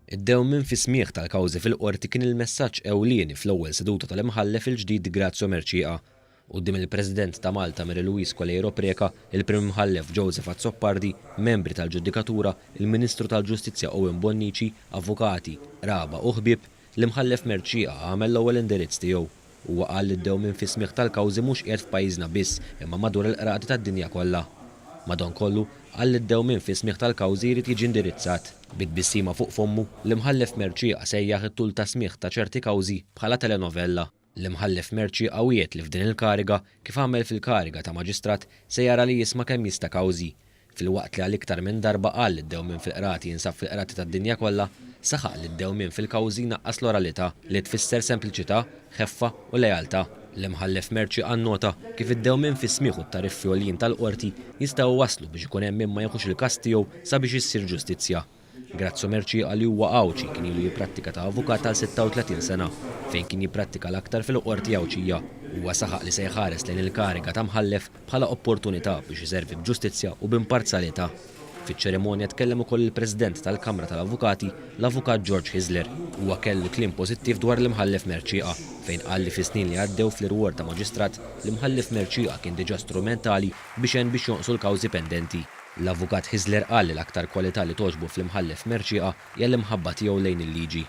Id-dewmien fi smigħ tal-kawżi fil-qorti kien il-messaġġ ewlieni fl-ewwel seduta tal-imħallef il-ġdid Grazio Merċieqa. Quddiem il-President ta' Malta Mary Louise Coleiro Preca, il-Prim Imħallef Joseph Azzoppardi, membri tal-Ġudikatura, il-Ministru tal-Ġustizzja Owen Bonnici, avukati, raba u ħbieb, l-Imħallef Merċieqa għamel l-ewwel indirizz tiegħu. Huwa qal li d-dewmien fi smigħ tal-kawżi mhux qiegħed f'pajjiżna biss imma madwar il-qrati tad-dinja kollha. Madankollu qal li d-dewmien fi smigħ tal-kawżi jrid jiġi indirizzat. Bit-bissima fuq fommu, l-Imħallef Merċieqa sejjaħ it-tul ta' smigħ ta' ċerti kawżi bħala telenovella. L-Imħallef Merċieqa wiegħed li f'din il-kariga kif għamel fil-kariga ta' maġistrat se jara li jisma' kemm jista' kawżi. Filwaqt li għal iktar minn darba qal li d-dewmien fil-qrati jinsab fil-qrati tad-dinja kollha, saħaq li d-dewmien fil-kawżi naqqas l-oralità li tfisser sempliċità, ħeffa u lejaltà. L-Imħallef Merċieqa annota kif id-dewmien fi smigħ u t-tariffi għoljin tal-qorti jistgħu waslu biex ikun hemm min ma jieħux il-każ tiegħu sabiex issir ġustizzja. Grazio Merċieqa li huwa Awċi kien ilu jipprattika ta' avukat tal 36 sena fejn kien jipprattika l-aktar fil-qorti Awċija. Huwa saħaq li se jħares lejn il-kariga ta' mħallef bħala opportunità biex iservi b'ġustizzja u b'imparzjalità. Fiċ-ċerimonja tkellem ukoll il-President tal-Kamra tal-Avukati, l-Avukat George Hisler. Huwa kellu kliem pożittiv dwar l-Imħallef Merċieqa fejn qal li fis-snin li għaddew fl-irwol ta' maġistrat l-Imħallef Merċieqa kien diġà strumentali biex jonqsu l-kawżi pendenti. L-Avukat Hisler qal li l-aktar kwalità li togħġbu fl-Imħallef Merċieqa hija l-imħabba tiegħu lejn il-liġi.